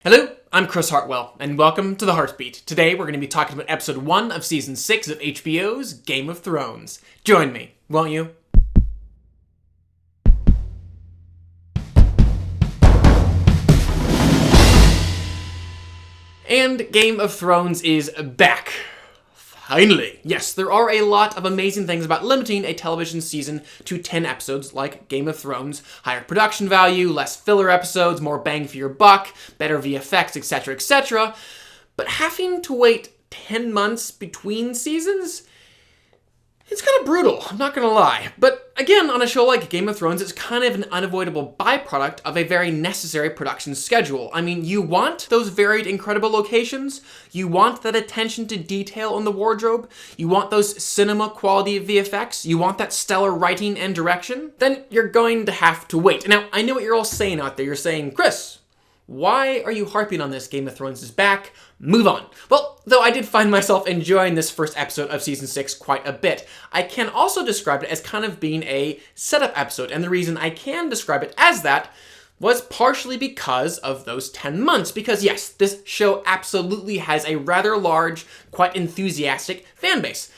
Hello, I'm Chris Hartwell, and welcome to The Heartbeat. Today we're going to be talking about episode 1 of season 6 of HBO's Game of Thrones. Join me, won't you? And Game of Thrones is back. Finally! Yes, there are a lot of amazing things about limiting a television season to 10 episodes like Game of Thrones. Higher production value, less filler episodes, more bang for your buck, better VFX, etc, etc. But having to wait 10 months between seasons? It's kind of brutal, I'm not gonna lie. But again, on a show like Game of Thrones, it's kind of an unavoidable byproduct of a very necessary production schedule. I mean, you want those varied, incredible locations, you want that attention to detail on the wardrobe, you want those cinema quality VFX, you want that stellar writing and direction, then you're going to have to wait. Now, I know what you're all saying out there. You're saying, Chris, why are you harping on this? Game of Thrones is back. Move on. Well, though I did find myself enjoying this first episode of season 6 quite a bit, I can also describe it as kind of being a setup episode, and the reason I can describe it as that was partially because of those 10 months. Because yes, this show absolutely has a rather large, quite enthusiastic fan base.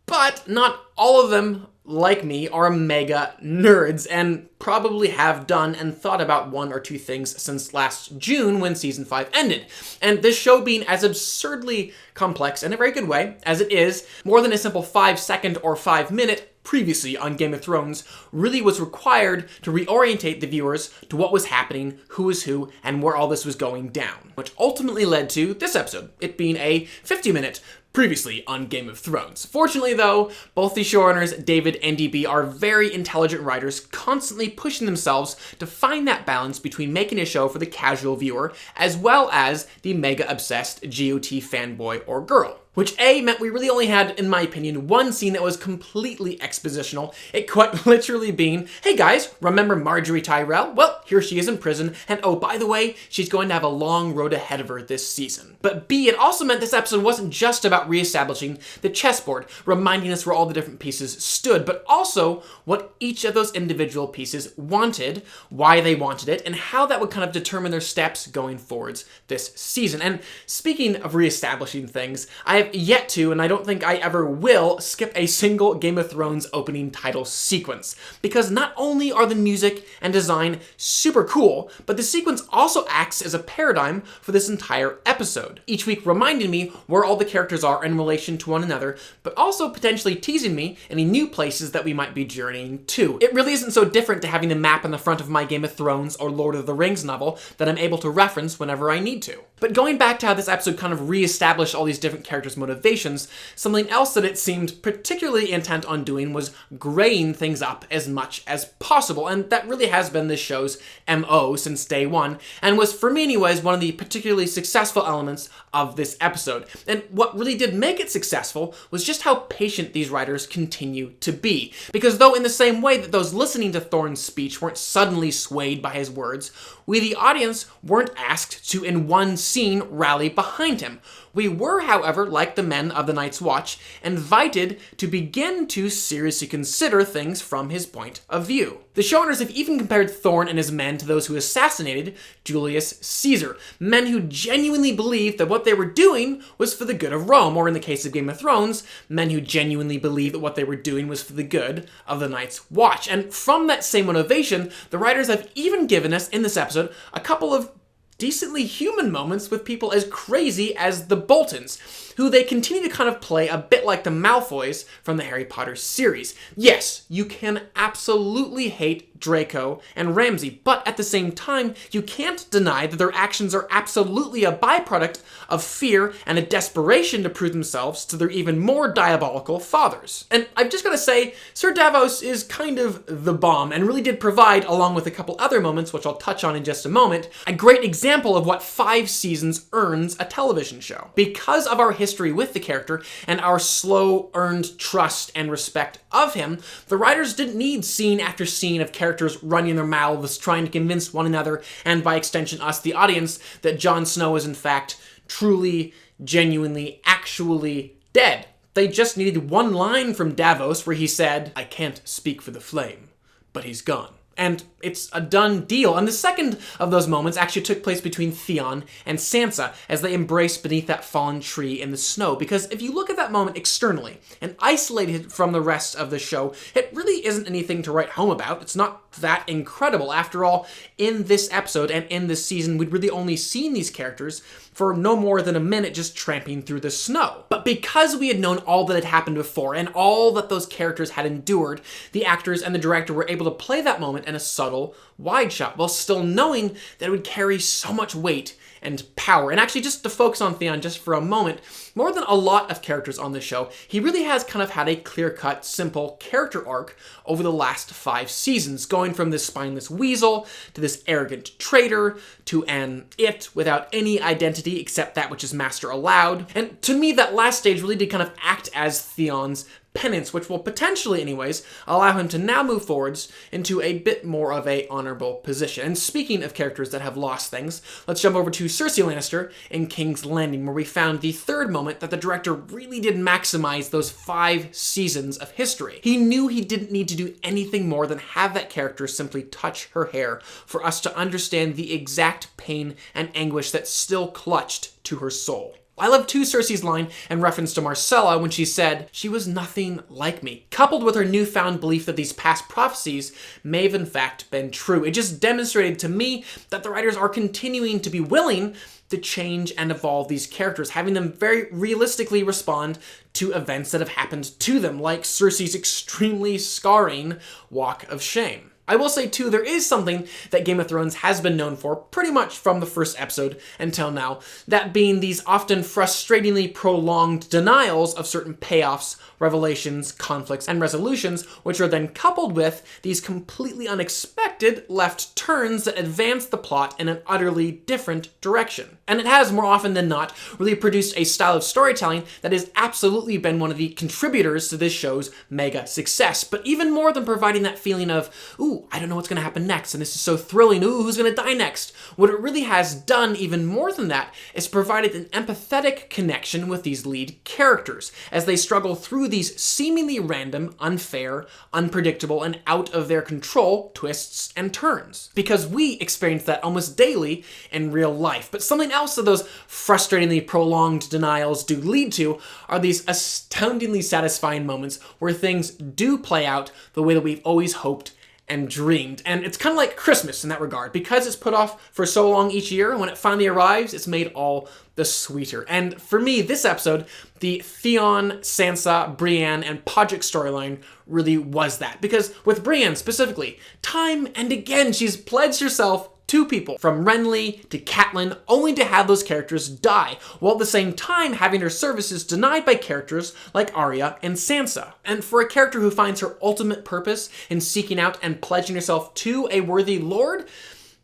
But not all of them, like me, are mega nerds and probably have done and thought about one or two things since last June when season 5 ended. And this show being as absurdly complex in a very good way as it is, more than a simple 5-second or 5-minute previously on Game of Thrones really was required to reorientate the viewers to what was happening, who was who, and where all this was going down. Which ultimately led to this episode, it being a 50-minute previously on Game of Thrones. Fortunately though, both the showrunners, David and DB, are very intelligent writers, constantly pushing themselves to find that balance between making a show for the casual viewer, as well as the mega-obsessed GOT fanboy or girl. Which A, meant we really only had, in my opinion, one scene that was completely expositional. It quite literally being, hey guys, remember Marjorie Tyrell? Well, here she is in prison, and oh, by the way, she's going to have a long road ahead of her this season. But B, it also meant this episode wasn't just about reestablishing the chessboard, reminding us where all the different pieces stood, but also what each of those individual pieces wanted, why they wanted it, and how that would kind of determine their steps going forwards this season. And speaking of reestablishing things, I have yet to, and I don't think I ever will, skip a single Game of Thrones opening title sequence. Because not only are the music and design super cool, but the sequence also acts as a paradigm for this entire episode. Each week reminding me where all the characters are in relation to one another, but also potentially teasing me any new places that we might be journeying to. It really isn't so different to having the map on the front of my Game of Thrones or Lord of the Rings novel that I'm able to reference whenever I need to. But going back to how this episode kind of reestablished all these different characters' motivations, something else that it seemed particularly intent on doing was graying things up as much as possible, and that really has been this show's MO since day one, and was, for me anyways, one of the particularly successful elements of this episode. And what really did make it successful was just how patient these writers continue to be. Because though in the same way that those listening to Thorne's speech weren't suddenly swayed by his words, we the audience weren't asked to in one scene rally behind him. We were, however, like the men of the Night's Watch, invited to begin to seriously consider things from his point of view. The showrunners have even compared Thorne and his men to those who assassinated Julius Caesar, men who genuinely believed that what they were doing was for the good of Rome, or in the case of Game of Thrones, men who genuinely believed that what they were doing was for the good of the Night's Watch. And from that same motivation, the writers have even given us, in this episode, a couple of decently human moments with people as crazy as the Boltons, who they continue to kind of play a bit like the Malfoys from the Harry Potter series. Yes, you can absolutely hate Draco and Ramsay, but at the same time, you can't deny that their actions are absolutely a byproduct of fear and a desperation to prove themselves to their even more diabolical fathers. And I've just got to say, Sir Davos is kind of the bomb, and really did provide, along with a couple other moments, which I'll touch on in just a moment, a great example of what 5 seasons earns a television show. Because of our history with the character and our slow earned trust and respect of him, the writers didn't need scene after scene of characters running their mouths trying to convince one another, and by extension us, the audience, that Jon Snow is in fact truly, genuinely, actually dead. They just needed one line from Davos where he said, "I can't speak for the flame, but he's gone." and it's a done deal. And the second of those moments actually took place between Theon and Sansa as they embraced beneath that fallen tree in the snow. Because if you look at that moment externally and isolate it from the rest of the show, it really isn't anything to write home about. It's not that incredible. After all, in this episode and in this season, we'd really only seen these characters for no more than a minute just tramping through the snow. But because we had known all that had happened before and all that those characters had endured, the actors and the director were able to play that moment in a subtle wide shot while still knowing that it would carry so much weight and power. And actually, just to focus on Theon just for a moment, more than a lot of characters on the show, he really has kind of had a clear-cut, simple character arc over the last 5 seasons, going from this spineless weasel to this arrogant traitor to an it without any identity except that which his master allowed. And to me, that last stage really did kind of act as Theon's penance, which will potentially, anyways, allow him to now move forwards into a bit more of a honorable position. And speaking of characters that have lost things, let's jump over to Cersei Lannister in King's Landing, where we found the third moment that the director really did maximize those 5 seasons of history. He knew he didn't need to do anything more than have that character simply touch her hair for us to understand the exact pain and anguish that still clutched to her soul. I love too Cersei's line in reference to Marcella when she said, "She was nothing like me," coupled with her newfound belief that these past prophecies may have in fact been true. It just demonstrated to me that the writers are continuing to be willing to change and evolve these characters, having them very realistically respond to events that have happened to them, like Cersei's extremely scarring walk of shame. I will say, too, there is something that Game of Thrones has been known for pretty much from the first episode until now, that being these often frustratingly prolonged denials of certain payoffs, revelations, conflicts, and resolutions, which are then coupled with these completely unexpected left turns that advance the plot in an utterly different direction. And it has, more often than not, really produced a style of storytelling that has absolutely been one of the contributors to this show's mega success. But even more than providing that feeling of, ooh, I don't know what's going to happen next, and this is so thrilling, ooh, who's going to die next? What it really has done, even more than that, is provided an empathetic connection with these lead characters as they struggle through these seemingly random, unfair, unpredictable, and out of their control twists and turns. Because we experience that almost daily in real life. But something else that those frustratingly prolonged denials do lead to are these astoundingly satisfying moments where things do play out the way that we've always hoped and dreamed. And it's kind of like Christmas in that regard. Because it's put off for so long each year, when it finally arrives, it's made all the sweeter. And for me, this episode, the Theon, Sansa, Brienne, and Podrick storyline really was that. Because with Brienne specifically, time and again, she's pledged herself to people, from Renly to Catelyn, only to have those characters die, while at the same time having her services denied by characters like Arya and Sansa. And for a character who finds her ultimate purpose in seeking out and pledging herself to a worthy lord,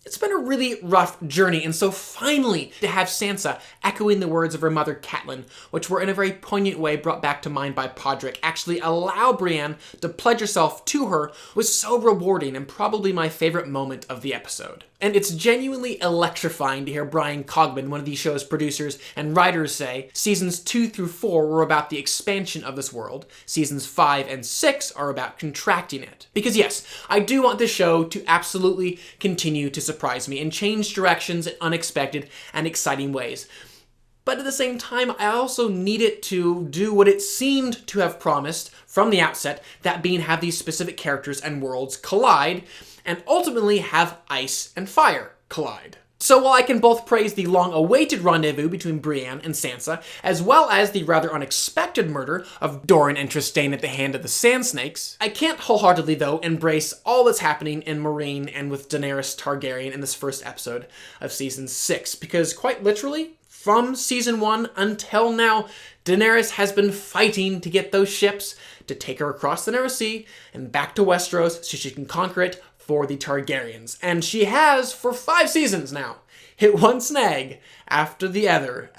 it's been a really rough journey, and so finally to have Sansa echoing the words of her mother Catelyn, which were in a very poignant way brought back to mind by Podrick, actually allow Brienne to pledge herself to her, was so rewarding and probably my favorite moment of the episode. And it's genuinely electrifying to hear Brian Cogman, one of the show's producers and writers, say, seasons 2 through 4 were about the expansion of this world, seasons 5 and 6 are about contracting it. Because yes, I do want this show to absolutely continue to surprise me and change directions in unexpected and exciting ways. But at the same time, I also need it to do what it seemed to have promised from the outset, that being have these specific characters and worlds collide, and ultimately have ice and fire collide. So while I can both praise the long-awaited rendezvous between Brienne and Sansa, as well as the rather unexpected murder of Doran and Trystane at the hand of the Sand Snakes, I can't wholeheartedly, though, embrace all that's happening in Meereen and with Daenerys Targaryen in this first episode of Season 6, because quite literally, from Season 1 until now, Daenerys has been fighting to get those ships to take her across the Narrow Sea and back to Westeros so she can conquer it for the Targaryens. And she has for 5 seasons now. Hit one snag after the other,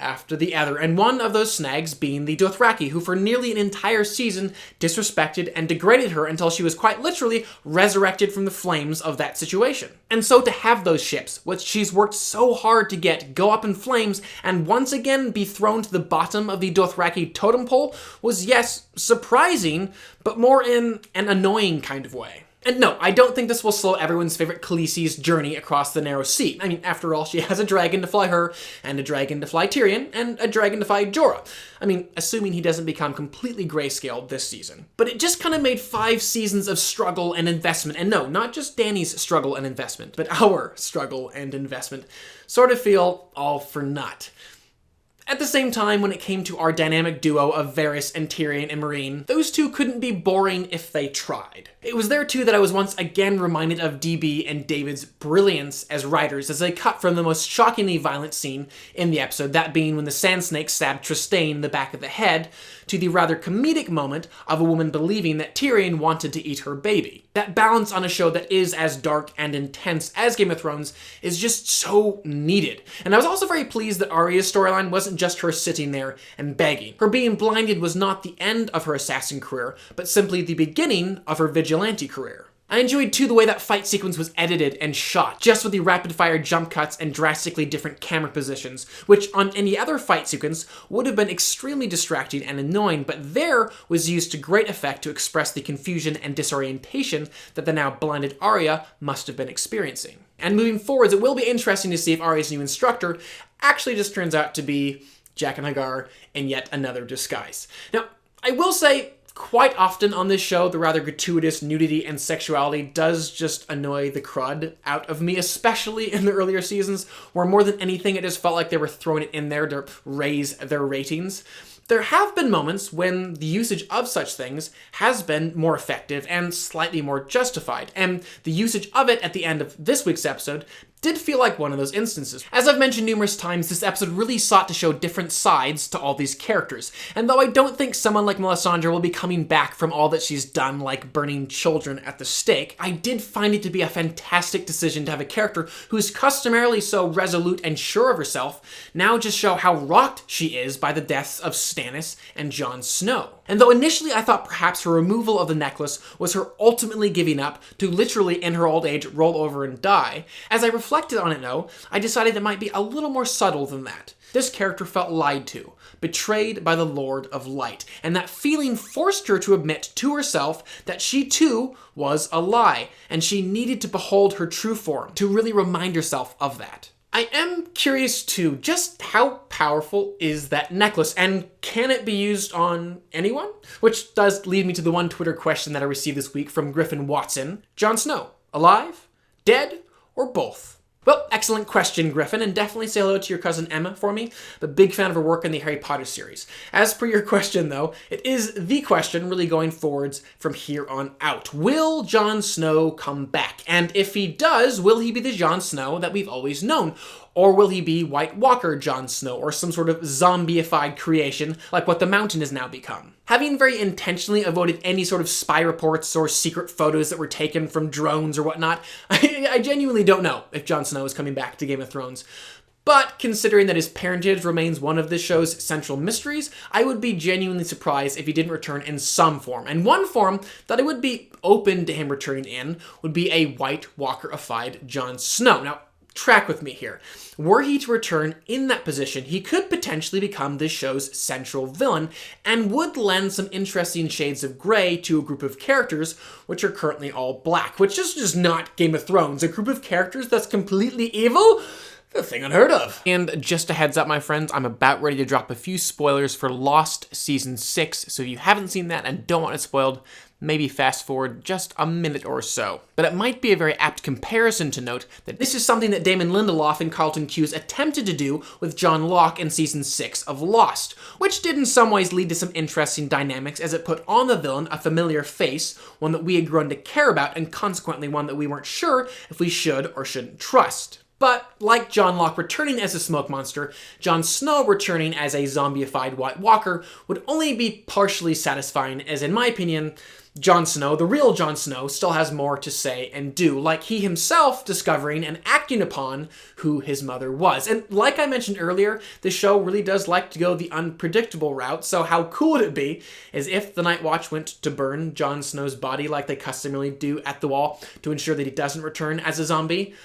and one of those snags being the Dothraki, who for nearly an entire season disrespected and degraded her until she was quite literally resurrected from the flames of that situation. And so to have those ships, which she's worked so hard to get, go up in flames and once again be thrown to the bottom of the Dothraki totem pole was, yes, surprising, but more in an annoying kind of way. And no, I don't think this will slow everyone's favorite Khaleesi's journey across the Narrow Sea. I mean, after all, she has a dragon to fly her, and a dragon to fly Tyrion, and a dragon to fly Jorah. I mean, assuming he doesn't become completely grayscaled this season. But it just kind of made 5 seasons of struggle and investment, and no, not just Dany's struggle and investment, but our struggle and investment, sort of feel all for naught. At the same time, when it came to our dynamic duo of Varys and Tyrion and Meereen, those two couldn't be boring if they tried. It was there too that I was once again reminded of DB and David's brilliance as writers as they cut from the most shockingly violent scene in the episode, that being when the Sand Snake stabbed Trystane in the back of the head, to the rather comedic moment of a woman believing that Tyrion wanted to eat her baby. That balance on a show that is as dark and intense as Game of Thrones is just so needed. And I was also very pleased that Arya's storyline wasn't just her sitting there and begging. Her being blinded was not the end of her assassin career, but simply the beginning of her vigilante career. I enjoyed too the way that fight sequence was edited and shot, just with the rapid fire jump cuts and drastically different camera positions, which on any other fight sequence would have been extremely distracting and annoying, but there was used to great effect to express the confusion and disorientation that the now blinded Arya must have been experiencing. And moving forwards, it will be interesting to see if Arya's new instructor actually just turns out to be Jaqen H'ghar in yet another disguise. Now, I will say, quite often on this show, the rather gratuitous nudity and sexuality does just annoy the crud out of me, especially in the earlier seasons, where more than anything it just felt like they were throwing it in there to raise their ratings. There have been moments when the usage of such things has been more effective and slightly more justified, and the usage of it at the end of this week's episode did feel like one of those instances. As I've mentioned numerous times, this episode really sought to show different sides to all these characters, and though I don't think someone like Melisandre will be coming back from all that she's done, like burning children at the stake, I did find it to be a fantastic decision to have a character who's customarily so resolute and sure of herself now just show how rocked she is by the deaths of Stannis and Jon Snow. And though initially I thought perhaps her removal of the necklace was her ultimately giving up to literally in her old age roll over and die, as I reflected on it though, I decided it might be a little more subtle than that. This character felt lied to, betrayed by the Lord of Light, and that feeling forced her to admit to herself that she too was a lie, and she needed to behold her true form, to really remind herself of that. I am curious too, just how powerful is that necklace, and can it be used on anyone? Which does lead me to the one Twitter question that I received this week from Griffin Watson. Jon Snow, alive, dead, or both? Well, excellent question, Griffin, and definitely say hello to your cousin Emma for me. I'm a big fan of her work in the Harry Potter series. As per your question, though, it is the question really going forwards from here on out. Will Jon Snow come back? And if he does, will he be the Jon Snow that we've always known? Or will he be White Walker Jon Snow, or some sort of zombieified creation like what the Mountain has now become? Having very intentionally avoided any sort of spy reports or secret photos that were taken from drones or whatnot, I genuinely don't know if Jon Snow is coming back to Game of Thrones. But considering that his parentage remains one of this show's central mysteries, I would be genuinely surprised if he didn't return in some form. And one form that I would be open to him returning in would be a White Walker-ified Jon Snow. Now, track with me here. Were he to return in that position, he could potentially become this show's central villain and would lend some interesting shades of gray to a group of characters which are currently all black, which is just not Game of Thrones. A group of characters that's completely evil? A thing unheard of. And just a heads up, my friends, I'm about ready to drop a few spoilers for Lost Season 6, so if you haven't seen that and don't want it spoiled, maybe fast forward just a minute or so. But it might be a very apt comparison to note that this is something that Damon Lindelof and Carlton Cuse attempted to do with John Locke in Season 6 of Lost, which did in some ways lead to some interesting dynamics as it put on the villain a familiar face, one that we had grown to care about, and consequently one that we weren't sure if we should or shouldn't trust. But, like John Locke returning as a smoke monster, Jon Snow returning as a zombieified White Walker would only be partially satisfying, as in my opinion, Jon Snow, the real Jon Snow, still has more to say and do, like he himself discovering and acting upon who his mother was. And like I mentioned earlier, the show really does like to go the unpredictable route, so how cool would it be as if the Night Watch went to burn Jon Snow's body like they customarily do at the Wall to ensure that he doesn't return as a zombie,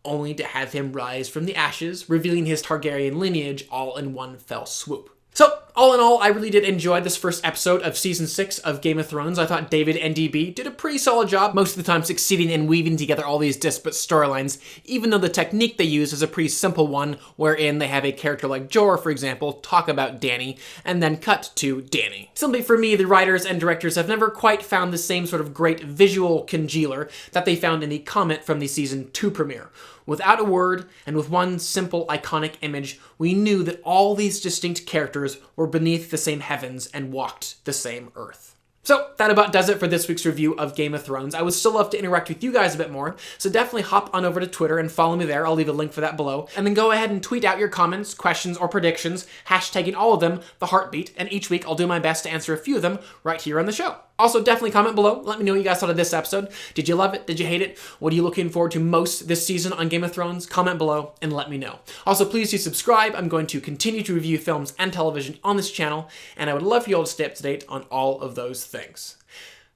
only to have him rise from the ashes, revealing his Targaryen lineage all in one fell swoop. So, All in all, I really did enjoy this first episode of Season 6 of Game of Thrones. I thought David and DB did a pretty solid job, most of the time succeeding in weaving together all these disparate storylines, even though the technique they use is a pretty simple one, wherein they have a character like Jorah, for example, talk about Dany, and then cut to Dany. Simply for me, the writers and directors have never quite found the same sort of great visual congealer that they found in the comment from the Season 2 premiere. Without a word, and with one simple iconic image, we knew that all these distinct characters were beneath the same heavens and walked the same earth. So that about does it for this week's review of Game of Thrones. I would still love to interact with you guys a bit more, so definitely hop on over to Twitter and follow me there. I'll leave a link for that below. And then go ahead and tweet out your comments, questions, or predictions, hashtagging all of them the Heartbeat, and each week I'll do my best to answer a few of them right here on the show. Also, definitely comment below. Let me know what you guys thought of this episode. Did you love it? Did you hate it? What are you looking forward to most this season on Game of Thrones? Comment below and let me know. Also, please do subscribe. I'm going to continue to review films and television on this channel, and I would love for you all to stay up to date on all of those things.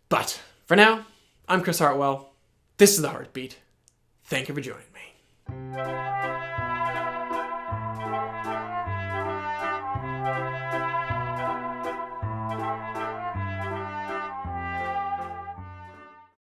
But for now, I'm Chris Hartwell. This is The Heartbeat. Thank you for joining me.